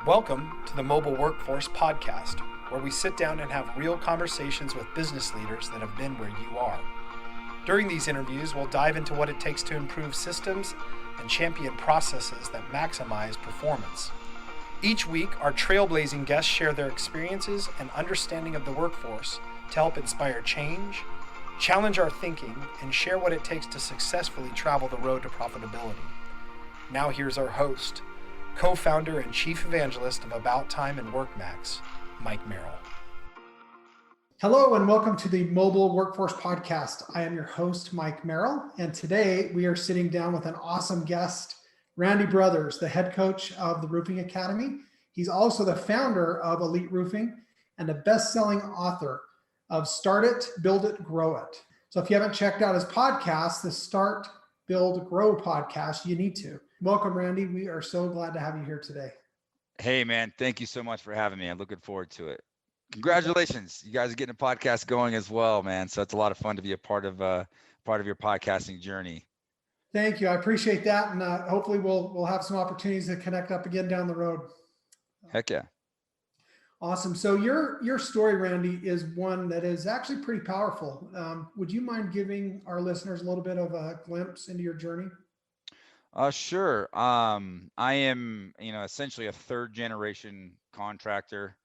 Welcome to the Mobile Workforce Podcast, where we sit down and have real conversations with business leaders that have been where you are. During these interviews, we'll dive into what it takes to improve systems and champion processes that maximize performance. Each week, our trailblazing guests share their experiences and understanding of the workforce to help inspire change, challenge our thinking, and share what it takes to successfully travel the road to profitability. Now here's our host, co-founder and chief evangelist of About Time and WorkMax, Mike Merrill. Hello and welcome to the Mobile Workforce Podcast. I am your host, Mike Merrill, and today we are sitting down with an awesome guest, Randy Brothers, the head coach of the Roofing Academy. He's also the founder of Elite Roofing and a best-selling author of Start It, Build It, Grow It. So if you haven't checked out his podcast, the Start, Build, Grow podcast, you need to. Welcome, Randy. We are so glad to have you here today. Hey, man. Thank you so much for having me. I'm looking forward to it. Congratulations. You guys are getting a podcast going as well, man. So it's a lot of fun to be a part of your podcasting journey. Thank you. I appreciate that. And hopefully we'll have some opportunities to connect up again down the road. Heck yeah. Awesome. So your story, Randy, is one that is actually pretty powerful. Would you mind giving our listeners a little bit of a glimpse into your journey? Sure. I am, essentially a third generation contractor,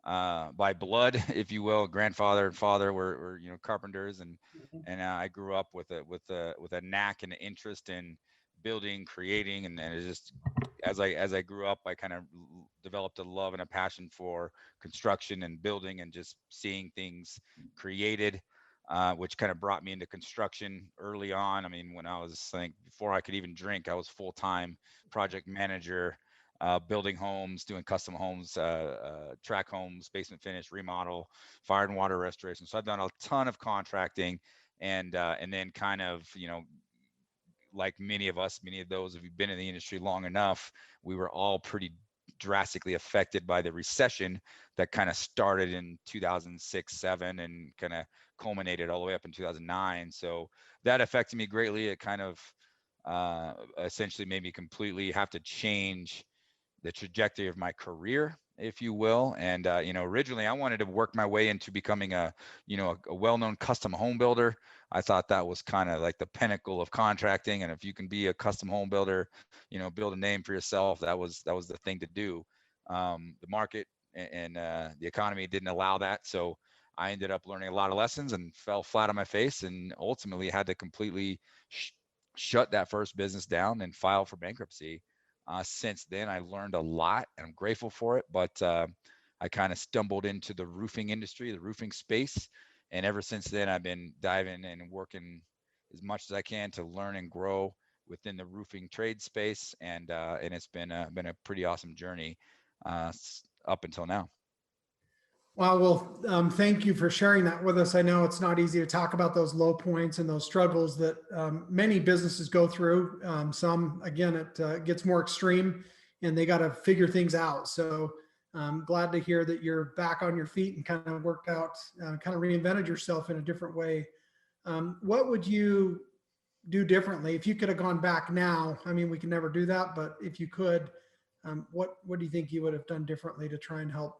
by blood, if you will. Grandfather and father were carpenters, and I grew up with a knack and an interest in building, creating, and it just as I grew up, I kind of developed a love and a passion for construction and building and just seeing things created. Which kind of brought me into construction early on. I mean, when I was before I could even drink, I was full-time project manager, building homes, doing custom homes, track homes, basement finish, remodel, fire and water restoration. So I've done a ton of contracting, and then kind of, like many of those, if you've been in the industry long enough, we were all pretty drastically affected by the recession that kind of started in 2006-7 and kind of culminated all the way up in 2009. So that affected me greatly. It kind of essentially made me completely have to change the trajectory of my career, if you will. And originally I wanted to work my way into becoming a well-known custom home builder. I thought that was kind of like the pinnacle of contracting, and if you can be a custom home builder, build a name for yourself, that was the thing to do. The market and the economy didn't allow that, so I ended up learning a lot of lessons and fell flat on my face, and ultimately had to completely shut that first business down and file for bankruptcy. Since then, I learned a lot, and I'm grateful for it. But I kind of stumbled into the roofing industry, the roofing space, and ever since then, I've been diving in and working as much as I can to learn and grow within the roofing trade space, and it's been a pretty awesome journey up until now. Well, thank you for sharing that with us. I know it's not easy to talk about those low points and those struggles that many businesses go through. Some, again, it gets more extreme and they got to figure things out. So I'm glad to hear that you're back on your feet and kind of worked out, kind of reinvented yourself in a different way. What would you do differently if you could have gone back now? I mean, we can never do that, but if you could, what do you think you would have done differently to try and help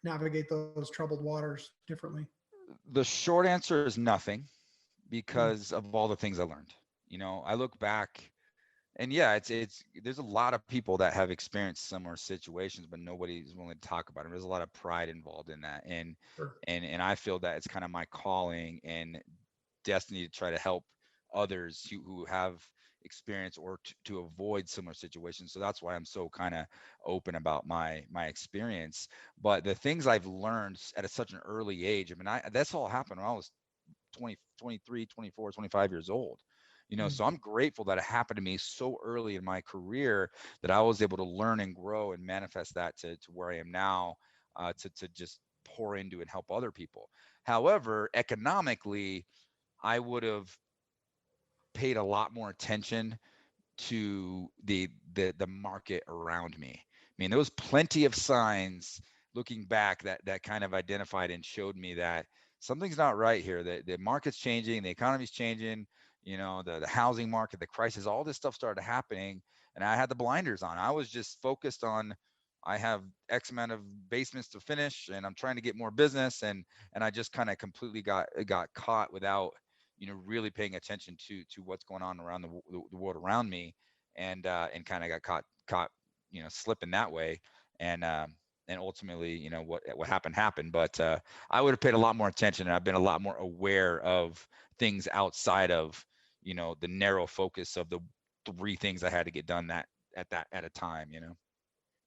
navigate those troubled waters differently? The short answer is nothing, because of all the things I learned. I look back, and yeah, it's there's a lot of people that have experienced similar situations, but nobody's willing to talk about them. There's a lot of pride involved in that, and Sure. and I feel that it's kind of my calling and destiny to try to help others who have experience or to avoid similar situations. So that's why I'm so kind of open about my experience. But the things I've learned at such an early age, I mean, that's all happened when I was 20, 23, 24, 25 years old. So I'm grateful that it happened to me so early in my career that I was able to learn and grow and manifest that to where I am now, to just pour into and help other people. However, economically, I would have paid a lot more attention to the market around me. I mean, there was plenty of signs looking back that kind of identified and showed me that something's not right here. The market's changing, the economy's changing, the housing market, the crisis, all this stuff started happening, and I had the blinders on. I was just focused on I have X amount of basements to finish, and I'm trying to get more business, and I just kind of completely got caught without, really paying attention to what's going on around the world around me, and kind of got caught, slipping that way, and ultimately, what happened. But I would have paid a lot more attention, and I've been a lot more aware of things outside of, the narrow focus of the three things I had to get done at a time.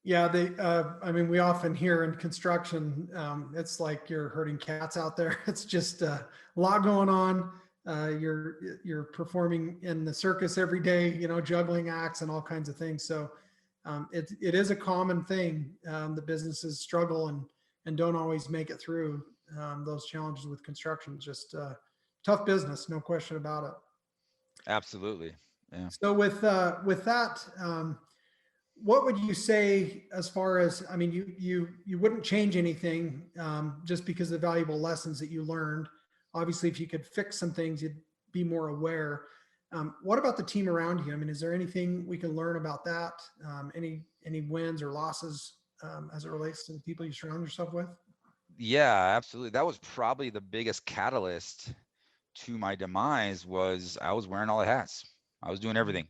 Yeah, I mean, we often hear in construction, it's like you're herding cats out there. It's just a lot going on. You're performing in the circus every day, juggling acts and all kinds of things. So it is a common thing. The businesses struggle and don't always make it through those challenges with construction. Just tough business, no question about it. Absolutely. Yeah. So with that, what would you say as far as, I mean, you wouldn't change anything just because of the valuable lessons that you learned. Obviously, if you could fix some things, you'd be more aware. What about the team around you? I mean, is there anything we can learn about that? Any wins or losses as it relates to the people you surround yourself with? Yeah, absolutely. That was probably the biggest catalyst to my demise. Was I was wearing all the hats. I was doing everything.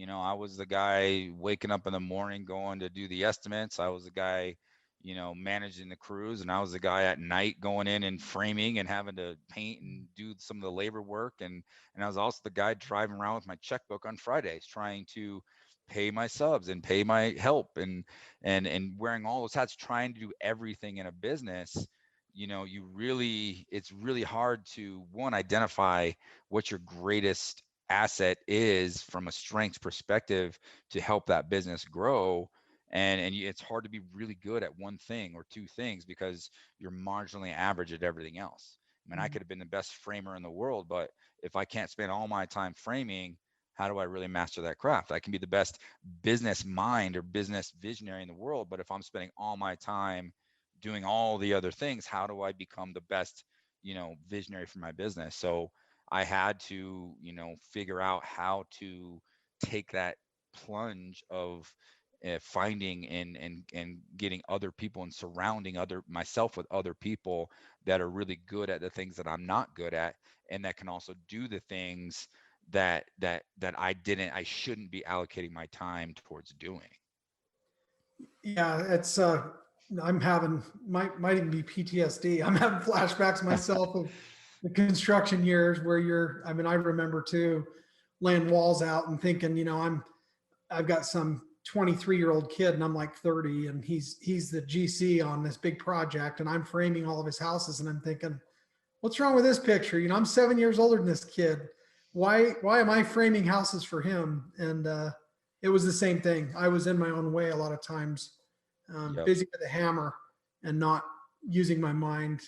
I was the guy waking up in the morning going to do the estimates. I was the guy, managing the crews, and I was the guy at night going in and framing and having to paint and do some of the labor work. And I was also the guy driving around with my checkbook on Fridays, trying to pay my subs and pay my help, and wearing all those hats, trying to do everything in a business. It's really hard to, one, identify what your greatest asset is from a strengths perspective to help that business grow. It's hard to be really good at one thing or two things because you're marginally average at everything else. I mean, I could have been the best framer in the world, but if I can't spend all my time framing, how do I really master that craft? I can be the best business mind or business visionary in the world, but if I'm spending all my time doing all the other things, how do I become the best, visionary for my business? So I had to, figure out how to take that plunge of finding and getting other people and surrounding other myself with other people that are really good at the things that I'm not good at, and that can also do the things that I shouldn't be allocating my time towards doing. Yeah, it's I'm having might even be PTSD. I'm having flashbacks myself of the construction years where I mean, I remember too laying walls out and thinking, I've got some 23-year-old kid and I'm like 30 and he's the GC on this big project and I'm framing all of his houses and I'm thinking, what's wrong with this picture? I'm 7 years older than this kid. Why am I framing houses for him? And it was the same thing. I was in my own way a lot of times, Yep. busy with a hammer and not using my mind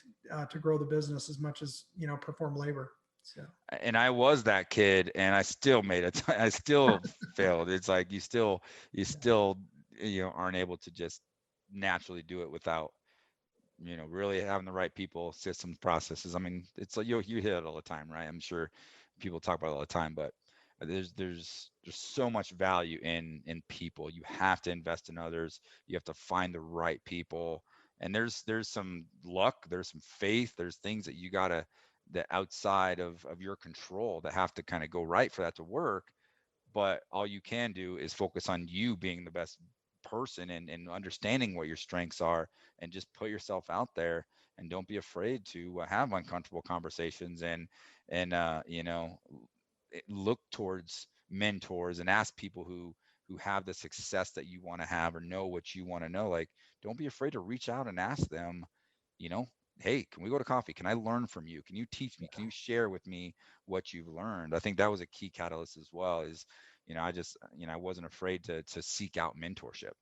to grow the business as much as perform labor. So And I was that kid, and I still made it. I still failed. It's like you still aren't able to just naturally do it without really having the right people, systems, processes. I mean, it's like you hear it all the time, right? I'm sure people talk about it all the time, but there's so much value in people. You have to invest in others. You have to find the right people, and there's some luck, there's some faith, there's things that you gotta that outside of your control that have to kind of go right for that to work. But all you can do is focus on you being the best person, and understanding what your strengths are, and just put yourself out there, and don't be afraid to have uncomfortable conversations, and look towards mentors and ask people who have the success that you want to have or know what you want to know. Like, don't be afraid to reach out and ask them, you know hey, can we go to coffee? Can I learn from you? Can you teach me? Can you share with me what you've learned? I think that was a key catalyst as well. Is I wasn't afraid to seek out mentorship.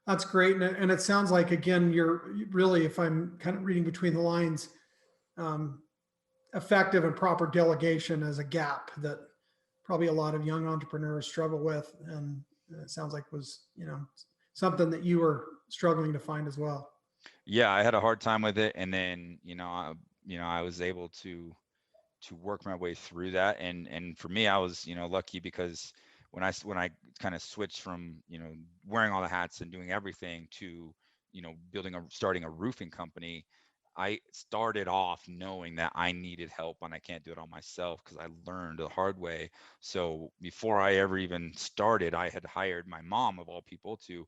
that's great. And it sounds like, again, you're really, if I'm kind of reading between the lines, um, effective and proper delegation is a gap that probably a lot of young entrepreneurs struggle with. And it sounds like was, something that you were struggling to find as well. Yeah, I had a hard time with it, and then I was able to work my way through that. And for me, I was lucky because when I kind of switched from, wearing all the hats and doing everything to, starting a roofing company, I started off knowing that I needed help and I can't do it on myself because I learned the hard way. So before I ever even started, I had hired my mom of all people to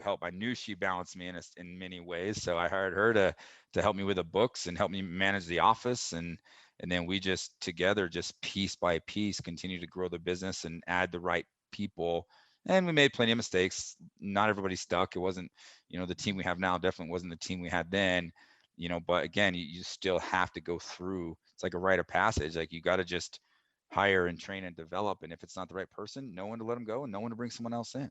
help. I knew she balanced me in many ways, so I hired her to help me with the books and help me manage the office, and then we just together, just piece by piece, continue to grow the business and add the right people. And we made plenty of mistakes. Not everybody stuck. It wasn't, the team we have now definitely wasn't the team we had then. But again, you still have to go through. It's like a rite of passage. Like, you got to just hire and train and develop. And if it's not the right person, no one to let them go and no one to bring someone else in.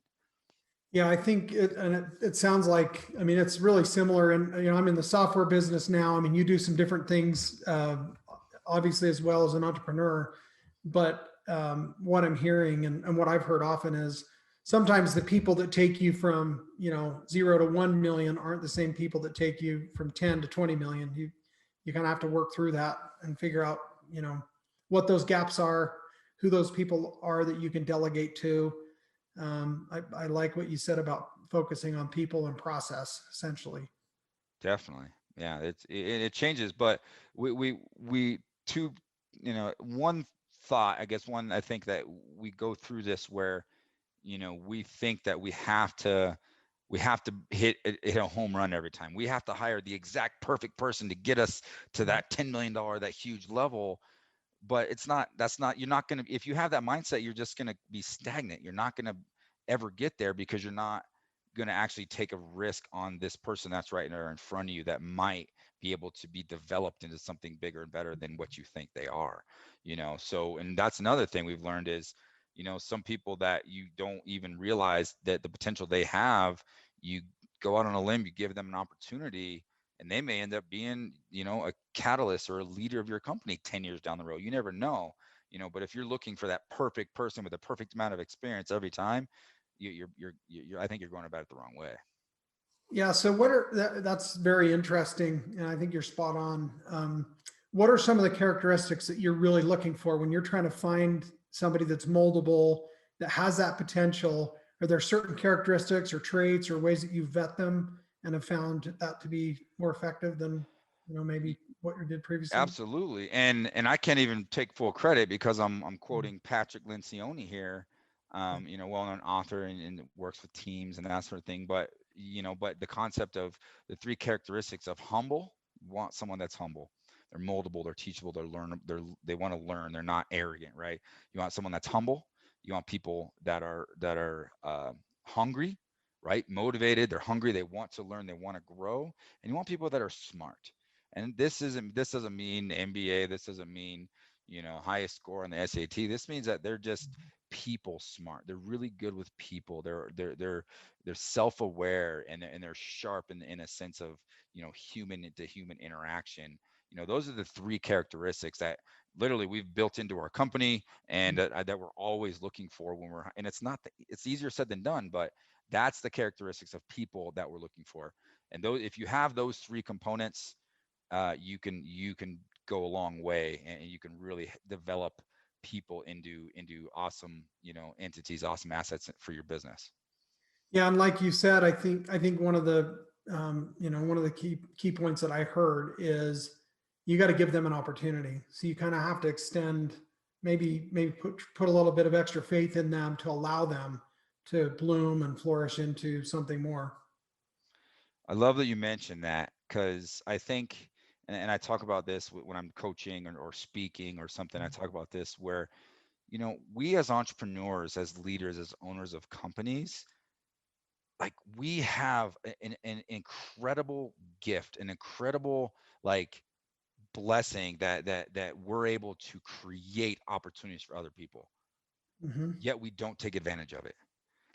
Yeah, I think it sounds like, I mean, it's really similar. And, I'm in the software business now. I mean, you do some different things, obviously, as well as an entrepreneur. But what I'm hearing and what I've heard often is sometimes the people that take you from, 0 to 1 million aren't the same people that take you from 10 to 20 million. You kind of have to work through that and figure out, what those gaps are, who those people are that you can delegate to. I like what you said about focusing on people and process, essentially. Definitely. Yeah, it changes, but we two, one thought, I guess, one, I think that we go through this where, we think that we have to hit a home run every time. We have to hire the exact perfect person to get us to that $10 million, that huge level. But you're not going to, if you have that mindset, you're just going to be stagnant. You're not going to ever get there because you're not going to actually take a risk on this person that's right there in front of you that might be able to be developed into something bigger and better than what you think they are. So, and that's another thing we've learned is, some people that you don't even realize that the potential they have, you go out on a limb, you give them an opportunity, and they may end up being, a catalyst or a leader of your company 10 years down the road. You never know. But if you're looking for that perfect person with a perfect amount of experience every time, I think you're going about it the wrong way. Yeah. So that's very interesting. And I think you're spot on. What are some of the characteristics that you're really looking for when you're trying to find somebody that's moldable, that has that potential? Are there certain characteristics or traits or ways that you vet them and have found that to be more effective than, maybe what you did previously? Absolutely. And I can't even take full credit because I'm quoting Patrick Lencioni here, well-known author and works with teams and that sort of thing. But the concept of the three characteristics of humble, you want someone that's humble. They're moldable, they're teachable, they want to learn, they're not arrogant, right? You want someone that's humble. You want people that are hungry, right? Motivated, they're hungry, they want to learn, they want to grow. And you want people that are smart. And this doesn't mean MBA. This doesn't mean, highest score on the SAT. This means that they're just people smart. They're really good with people. They're self-aware, and they're sharp in a sense of, human to human interaction. Those are the three characteristics that literally we've built into our company, and that we're always looking for when we're, and it's easier said than done, but that's the characteristics of people that we're looking for. And those, if you have those three components, you can go a long way, and you can really develop people into awesome, entities, awesome assets for your business. Yeah, and like you said, I think one of the one of the key points that I heard is you got to give them an opportunity. So you kind of have to extend, maybe put a little bit of extra faith in them to allow them to bloom and flourish into something more. I love that you mentioned that, because I think, and I talk about this when I'm coaching or speaking or something. I talk about this where, we as entrepreneurs, as leaders, as owners of companies, like, we have an incredible gift, an incredible, like, blessing that we're able to create opportunities for other people, Hmm. yet we don't take advantage of it.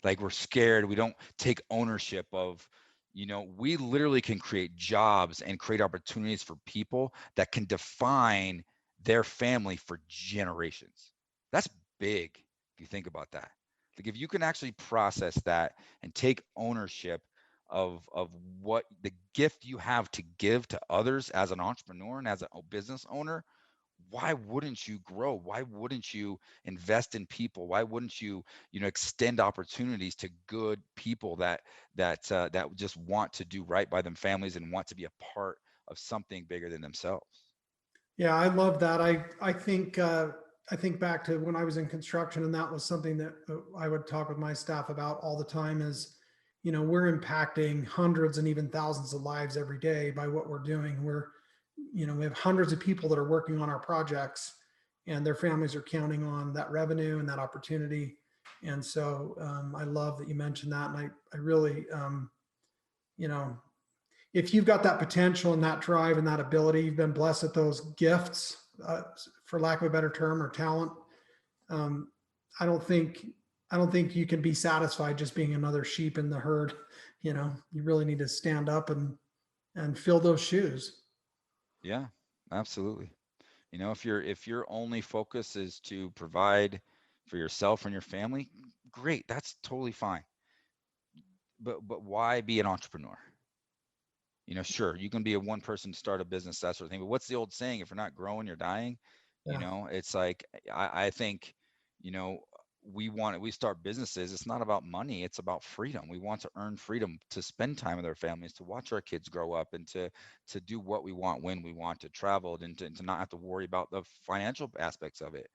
Like, we're scared, we don't take ownership of, we literally can create jobs and create opportunities for people that can define their family for generations. That's big if you think about that. Like, if you can actually process that and take ownership of what the gift you have to give to others as an entrepreneur and as a business owner, why wouldn't you grow? Why wouldn't you invest in people? Why wouldn't you, extend opportunities to good people that just want to do right by them families and want to be a part of something bigger than themselves? Yeah, I love that. I think back to when I was in construction, and that was something that I would talk with my staff about all the time is, we're impacting hundreds and even thousands of lives every day by what we're doing. We have hundreds of people that are working on our projects, and their families are counting on that revenue and that opportunity. And so I love that you mentioned that. And I really, you know, if you've got that potential and that drive and that ability, you've been blessed with those gifts, for lack of a better term, or talent. Um, I don't think I don't think you can be satisfied just being another sheep in the herd. You really need to stand up and fill those shoes. Yeah, absolutely. If your only focus is to provide for yourself and your family, great, that's totally fine. But why be an entrepreneur? Sure, you can be a one person start a business, that sort of thing. But what's the old saying? If you're not growing, you're dying. Yeah. It's like I think, you know, we start businesses. It's not about money. It's about freedom. We want to earn freedom to spend time with our families, to watch our kids grow up, and to do what we want when we want, to travel, and to not have to worry about the financial aspects of it.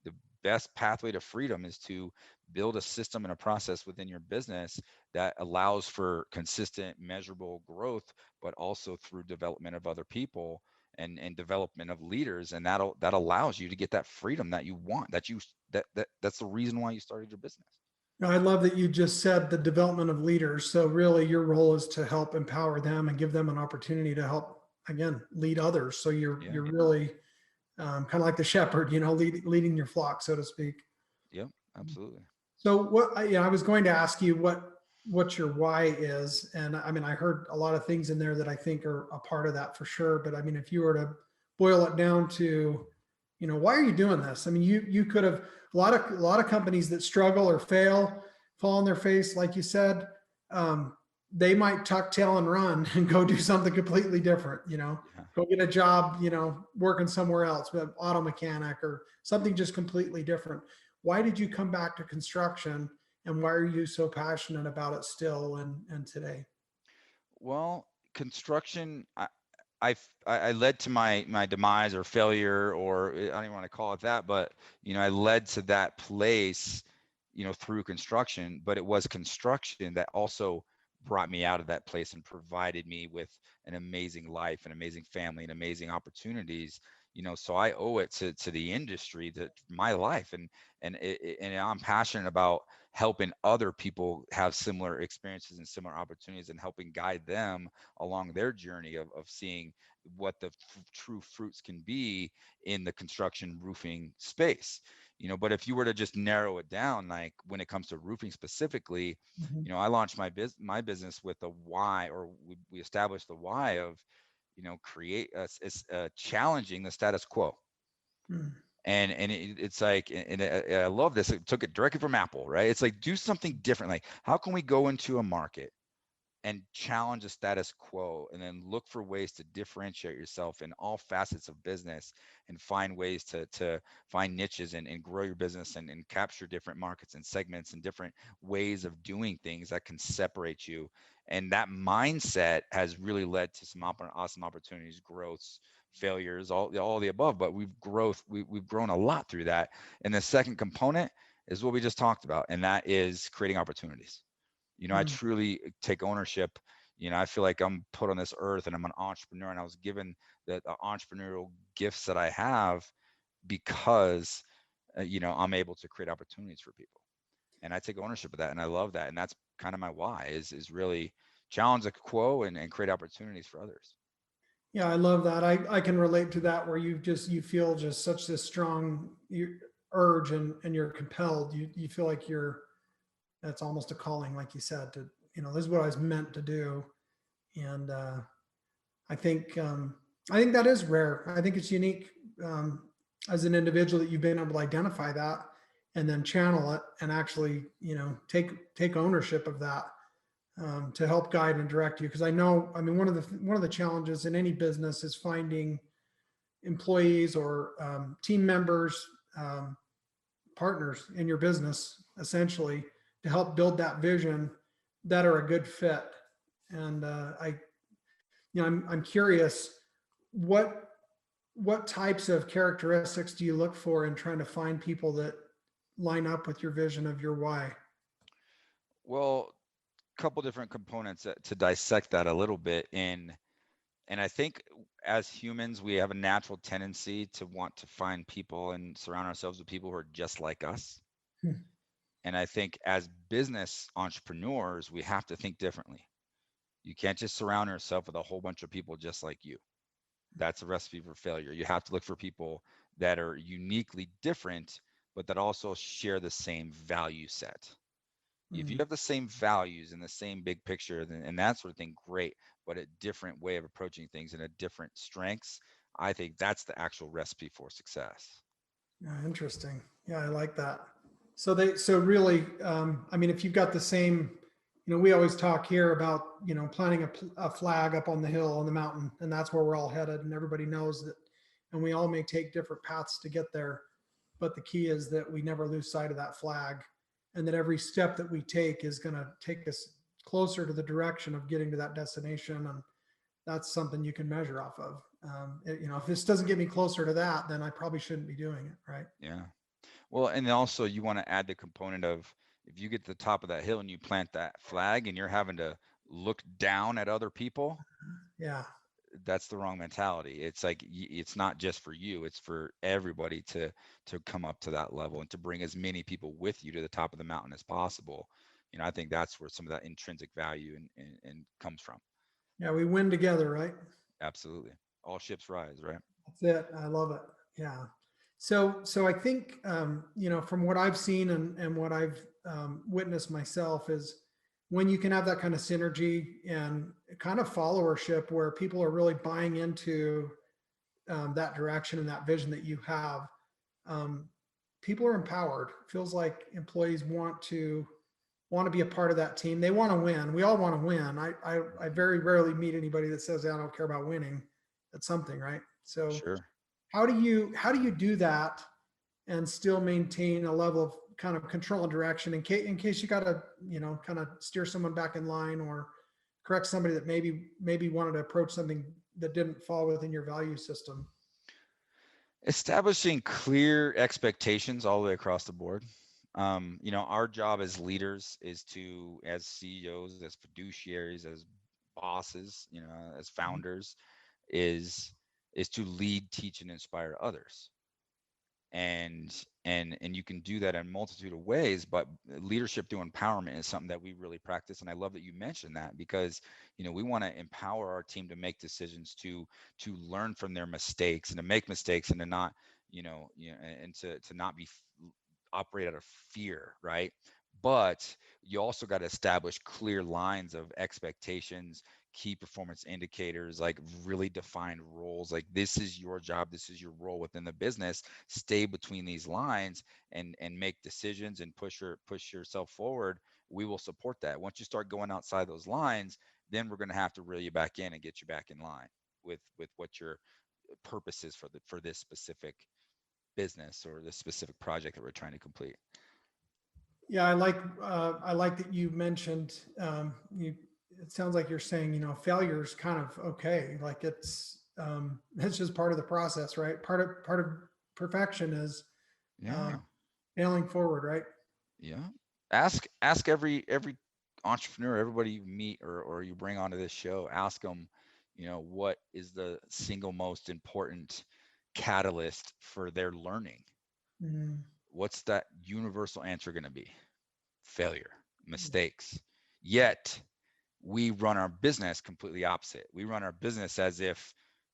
The best pathway to freedom is to build a system and a process within your business that allows for consistent measurable growth, but also through development of other people and development of leaders, and that allows you to get that freedom that you want, that's the reason why you started your business. I love that you just said the development of leaders. So really your role is to help empower them and give them an opportunity to help, again, lead others. So Yeah. you're really kind of like the shepherd, leading your flock, so to speak. Yep, absolutely. So I was going to ask you what your why is. And I mean, I heard a lot of things in there that I think are a part of that for sure. But I mean, if you were to boil it down to, why are you doing this? I mean, you could have a lot of companies that struggle or fail, fall on their face, like you said, they might tuck tail and run and go do something completely different, Yeah. go get a job, working somewhere else, but auto mechanic or something just completely different. Why did you come back to construction, and why are you so passionate about it still and today? Well, construction, I led to my demise or failure, or I don't even want to call it that, but I led to that place, through construction. But it was construction that also brought me out of that place and provided me with an amazing life, an amazing family, and amazing opportunities. So I owe it to the industry, to my life, and I'm passionate about helping other people have similar experiences and similar opportunities, and helping guide them along their journey of seeing what the true fruits can be in the construction roofing space. But if you were to just narrow it down, like when it comes to roofing specifically, Mhm. I launched my business with a why, or we established the why of, create challenging the status quo. Mm. And it's like, and I love this. It took it directly from Apple, right? It's like, do something different. Like, how can we go into a market and challenge the status quo, and then look for ways to differentiate yourself in all facets of business, and find ways to find niches, and grow your business, and capture different markets and segments and different ways of doing things that can separate you. And that mindset has really led to some awesome opportunities, growths, failures, all the above. But we've grown a lot through that. And the second component is what we just talked about, and that is creating opportunities. I Mm. truly take ownership. I feel like I'm put on this earth, and I'm an entrepreneur, and I was given the entrepreneurial gifts that I have because, I'm able to create opportunities for people, and I take ownership of that, and I love that. And that's kind of my why, is really challenge the quo, and create opportunities for others. Yeah, I love that. I can relate to that where you feel just such this strong urge and you're compelled. You feel like that's almost a calling, like you said, to, this is what I was meant to do. And I think I think that is rare. I think it's unique as an individual that you've been able to identify that and then channel it and actually, take ownership of that to help guide and direct you. Because I know, I mean, one of the challenges in any business is finding employees or team members, partners in your business, essentially, to help build that vision that are a good fit. And I'm curious, what what types of characteristics do you look for in trying to find people that line up with your vision of your why? Well, a couple different components to dissect that a little bit. And I think as humans, we have a natural tendency to want to find people and surround ourselves with people who are just like us. Hmm. And I think as business entrepreneurs, we have to think differently. You can't just surround yourself with a whole bunch of people just like you. That's a recipe for failure. You have to look for people that are uniquely different, but that also share the same value set. If you Mm, have the same values and the same big picture and that sort of thing, great. But a different way of approaching things and a different strengths, I think that's the actual recipe for success. yeah, interesting. Yeah, I like that. So really, I mean, if you've got the same, we always talk here about, planting a flag up on the hill on the mountain, and that's where we're all headed, and everybody knows that, and we all may take different paths to get there, but the key is that we never lose sight of that flag, and that every step that we take is going to take us closer to the direction of getting to that destination, and that's something you can measure off of. If this doesn't get me closer to that, then I probably shouldn't be doing it, right? Yeah. Well, and also you want to add the component of if you get to the top of that hill and you plant that flag and you're having to look down at other people, Yeah. that's the wrong mentality. It's like it's not just for you, it's for everybody to come up to that level and to bring as many people with you to the top of the mountain as possible. I think that's where some of that intrinsic value and comes from. Yeah, we win together, right? Absolutely. All ships rise, right? That's it. I love it. Yeah. So I think, from what I've seen and what I've witnessed myself is when you can have that kind of synergy and kind of followership where people are really buying into that direction and that vision that you have, um, people are empowered. Feels like employees want to be a part of that team. They want to win. We all want to win. I very rarely meet anybody that says, I don't care about winning at something, right? So Sure. how do you do that and still maintain a level of kind of control and direction in case you got to, kind of steer someone back in line or correct somebody that maybe wanted to approach something that didn't fall within your value system. Establishing clear expectations all the way across the board. Our job as leaders is to, as CEOs, as fiduciaries, as bosses, as founders, is is to lead, teach, and inspire others. And you can do that in a multitude of ways, but leadership through empowerment is something that we really practice. And I love that you mentioned that because we want to empower our team to make decisions, to learn from their mistakes and to make mistakes and to not and to not be operate out of fear, right? But you also got to establish clear lines of expectations, key performance indicators, like really defined roles. Like this is your job, this is your role within the business. Stay between these lines and make decisions and push yourself forward. We will support that. Once you start going outside those lines, then we're going to have to reel you back in and get you back in line with what your purpose is for this specific business or this specific project that we're trying to complete. Yeah, I like that you mentioned, it sounds like you're saying, failure is kind of okay. Like it's just part of the process, right? Part of perfection is uh, Yeah. failing forward, right? Yeah. Ask every entrepreneur, everybody you meet or you bring onto this show, ask them, what is the single most important catalyst for their learning? Mm, What's that universal answer going to be? Failure, mistakes. Yet we run our business completely opposite. We run our business as if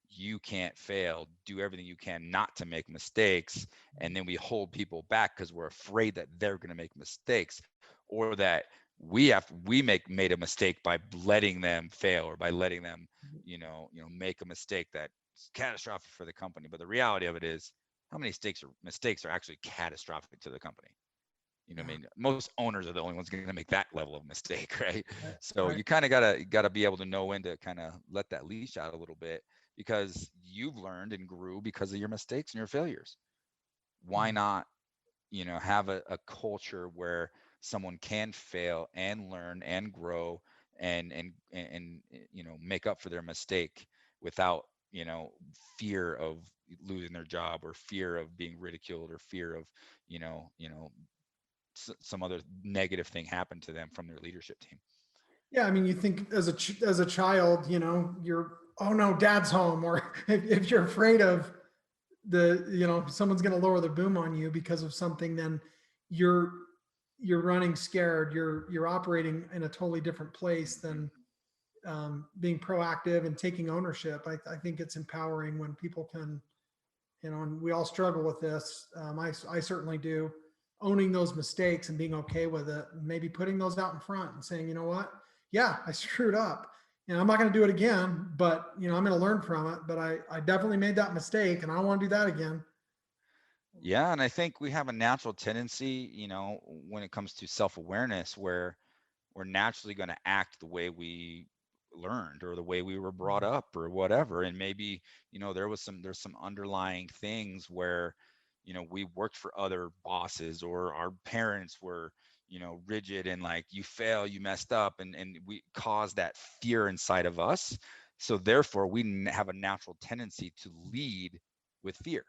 you can't fail, do everything you can not to make mistakes, and then we hold people back because we're afraid that they're going to make mistakes or that we made a mistake by letting them fail or by letting them make a mistake that's catastrophic for the company. But the reality of it is how many mistakes are actually catastrophic to the company? I yeah, mean, most owners are the only ones going to make that level of mistake, right? right, So right. you kind of gotta be able to know when to kind of let that leash out a little bit because you've learned and grew because of your mistakes and your failures. Why Mm. not, have a culture where someone can fail and learn and grow and make up for their mistake without, fear of losing their job, or fear of being ridiculed, or fear of, some other negative thing happen to them from their leadership team. Yeah, I mean, you think as as a child, you're, oh no, dad's home, or if you're afraid of someone's going to lower the boom on you because of something, then you're you're running scared. You're operating in a totally different place than being proactive and taking ownership. I think it's empowering when people can, and we all struggle with this. I certainly do. Owning those mistakes and being okay with it, and maybe putting those out in front and saying, you know what? Yeah, I screwed up. I'm not going to do it again, but I'm going to learn from it. But I definitely made that mistake, and I don't want to do that again. Yeah, and I think we have a natural tendency, when it comes to self-awareness, where we're naturally going to act the way we learned, or the way we were brought up, or whatever. And maybe, there's some underlying things where, we worked for other bosses, or our parents were, rigid, and like, you fail, you messed up, and we caused that fear inside of us. So therefore we have a natural tendency to lead with fear,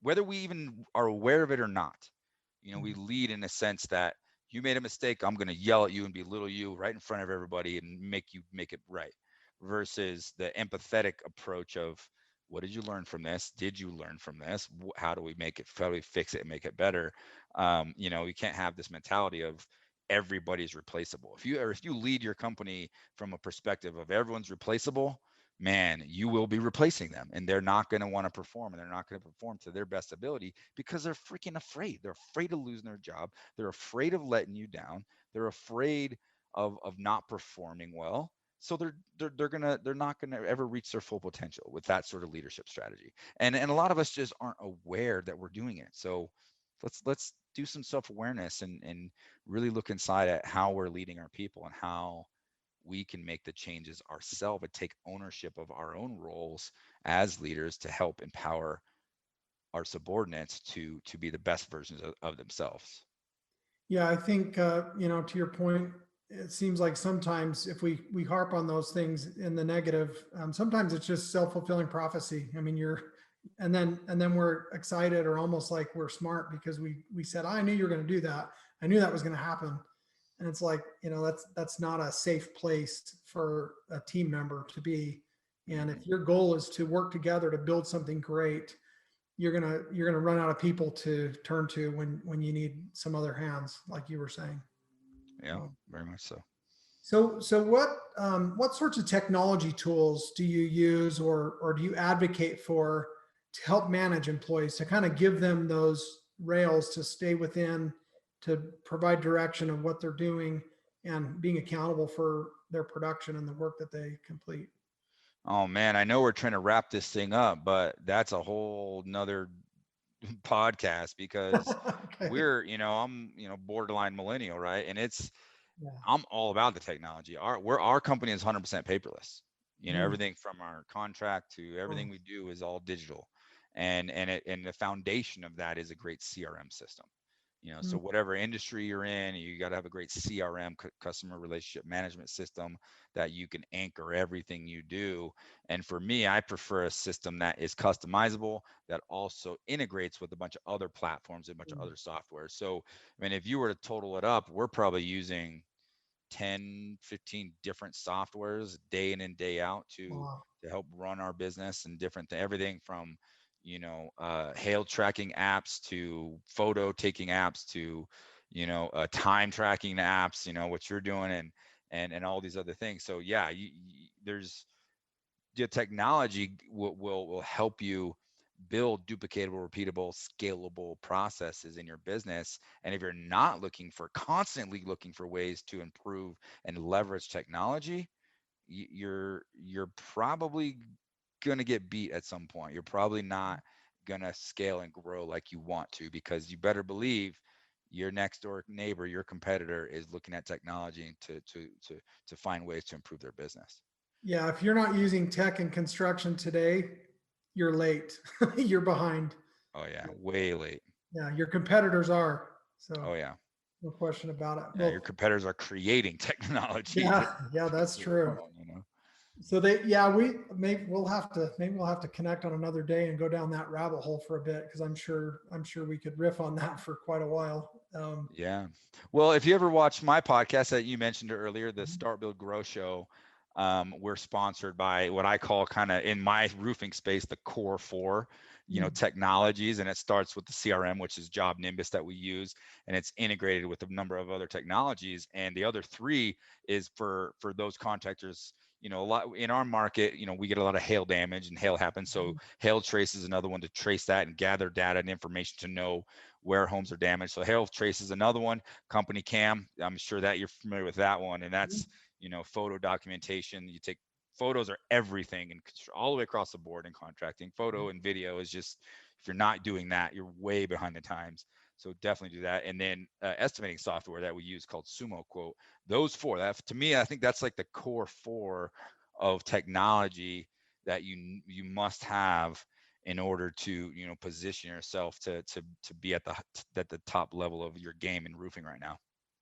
whether we even are aware of it or not. We lead in a sense that, you made a mistake, I'm going to yell at you and belittle you right in front of everybody and make it right, versus the empathetic approach of, what did you learn from this? Did you learn from this? How do we fix it and make it better? You can't have this mentality of everybody's replaceable. If you lead your company from a perspective of everyone's replaceable, man, you will be replacing them, and they're not going to want to perform, and they're not going to perform to their best ability, because they're freaking afraid. They're afraid of losing their job. They're afraid of letting you down. They're afraid of not performing well. So they're not gonna ever reach their full potential with that sort of leadership strategy. And a lot of us just aren't aware that we're doing it. So let's do some self-awareness, and really look inside at how we're leading our people, and how we can make the changes ourselves, and take ownership of our own roles as leaders to help empower our subordinates to be the best versions of themselves. Yeah, I think to your point, it seems like sometimes if we harp on those things in the negative, sometimes it's just self-fulfilling prophecy. I mean, and then we're excited, or almost like we're smart because we said, I knew you were going to do that. I knew that was going to happen. And it's like, that's not a safe place for a team member to be. And Mhm. if your goal is to work together to build something great, you're gonna run out of people to turn to when you need some other hands, like you were saying. Yeah, Um, very much so. so what sorts of technology tools do you use, or do you advocate for, to help manage employees, to kind of give them those rails to stay within, to provide direction of what they're doing, and being accountable for their production and the work that they complete? Oh man, I know we're trying to wrap this thing up, but that's a whole nother podcast, because Okay. I'm, borderline millennial, right? And Yeah. I'm all about the technology. Our company is 100% paperless. Mm. Everything from our contract to everything Oh. we do is all digital, and the foundation of that is a great CRM system. So Mm. whatever industry you're in, you got to have a great CRM, customer relationship management system, that you can anchor everything you do. And for me, I prefer a system that is customizable, that also integrates with a bunch of other platforms and a bunch of Mm. other software. So, I mean, if you were to total it up, we're probably using 10, 15 different softwares day in and day out Wow. to help run our business, and everything from, hail tracking apps, to photo taking apps, to, time tracking apps, what you're doing, and all these other things. So yeah, there's the technology will help you build duplicatable, repeatable, scalable processes in your business. And if you're not constantly looking for ways to improve and leverage technology, you're probably gonna get beat at some point. You're probably not gonna scale and grow like you want to, because you better believe your next door neighbor, your competitor, is looking at technology to find ways to improve their business. Yeah, if you're not using tech in construction today, you're late. You're behind. Oh yeah, way late. Yeah, your competitors are. So Oh yeah. no question about it. Yeah, your Well, competitors are creating technology to yeah, yeah, that's answer the true. phone, you know. So maybe we'll have to connect on another day and go down that rabbit hole for a bit because I'm sure we could riff on that for quite a while. Yeah. Well, if you ever watch my podcast that you mentioned earlier, the Start Build Grow Show, we're sponsored by what I call kind of in my roofing space, the core four, technologies. And it starts with the CRM, which is Job Nimbus that we use, and it's integrated with a number of other technologies. And the other three is for those contractors. A lot in our market, we get a lot of hail damage and hail happens. So hail trace is another one to trace that and gather data and information to know where homes are damaged. So hail trace is another one. Company cam, I'm sure that you're familiar with that one, and that's photo documentation. You take photos are everything and all the way across the board in contracting. Photo and video is just, if you're not doing that, you're way behind the times. So definitely do that. And then estimating software that we use called Sumo Quote. Those four, that to me, I think that's like the core four of technology that you must have in order to position yourself to be at the top level of your game in roofing right now.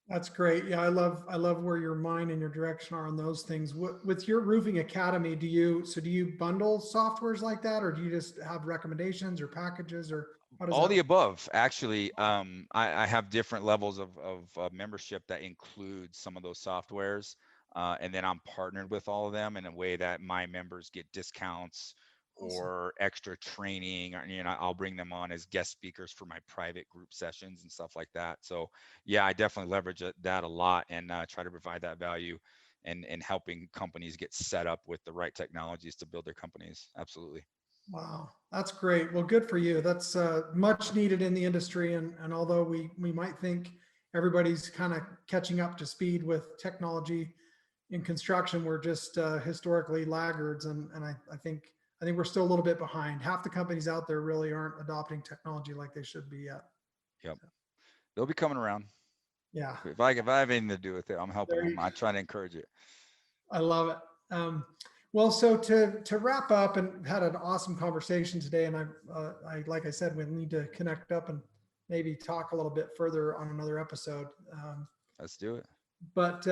That's great. Yeah, I love where your mind and your direction are on those things. With your roofing academy, do you bundle softwares like that, or do you just have recommendations or packages, or how does All that? the above, actually. I have different levels of membership that include some of those softwares, and then I'm partnered with all of them in a way that my members get discounts Awesome. or extra training, or I'll bring them on as guest speakers for my private group sessions and stuff like that. So yeah, I definitely leverage that a lot and try to provide that value and helping companies get set up with the right technologies to build their companies. Absolutely. Wow, that's great. Well, good for you. That's much needed in the industry. And although we might think everybody's kind of catching up to speed with technology in construction, we're just historically laggards. And I think we're still a little bit behind. Half the companies out there really aren't adopting technology like they should be yet. Yep. They'll be coming around. Yeah, If I have anything to do with it, I'm helping there them. you I try to encourage it. I love it. Well, so to wrap up, and had an awesome conversation today, and I like I said, we need to connect up and maybe talk a little bit further on another episode. Let's do it. But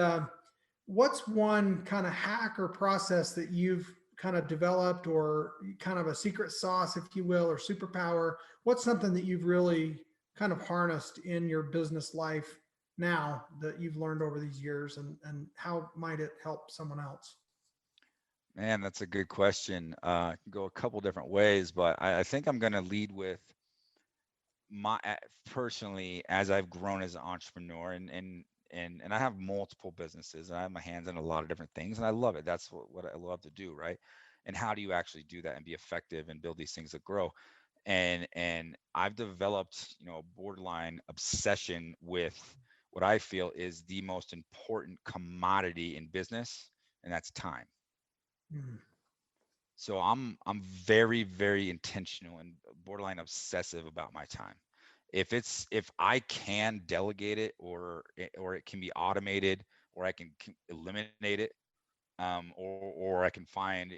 what's one kind of hack or process that you've kind of developed, or kind of a secret sauce, if you will, or superpower? What's something that you've really kind of harnessed in your business life now that you've learned over these years, and how might it help someone else? Man, that's a good question. It can go a couple different ways, but I think I'm going to lead with personally, as I've grown as an entrepreneur and I have multiple businesses and I have my hands in a lot of different things and I love it. That's what I love to do, right? And how do you actually do that and be effective and build these things that grow? And I've developed, a borderline obsession with what I feel is the most important commodity in business, and that's time. Hmm. So I'm very, very intentional and borderline obsessive about my time. If I can delegate it or it can be automated or I can eliminate it, or I can find,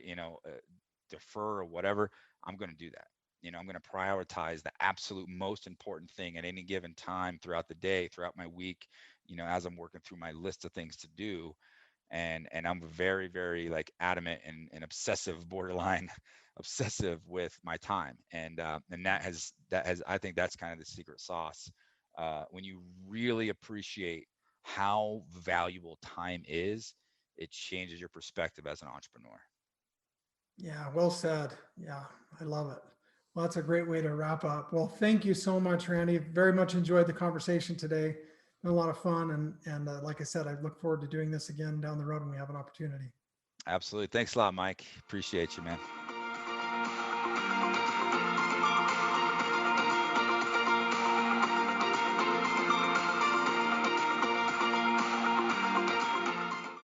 defer or whatever, I'm going to do that. I'm going to prioritize the absolute most important thing at any given time throughout the day, throughout my week, as I'm working through my list of things to do. And I'm very, very like adamant and obsessive, borderline obsessive with my time. And that has I think that's kind of the secret sauce. When you really appreciate how valuable time is, it changes your perspective as an entrepreneur. Yeah, well said. Yeah, I love it. Well, that's a great way to wrap up. Well, thank you so much, Randy. Very much enjoyed the conversation today. Been a lot of fun, and like I said, I look forward to doing this again down the road when we have an opportunity. Absolutely. Thanks a lot, Mike. Appreciate you, man.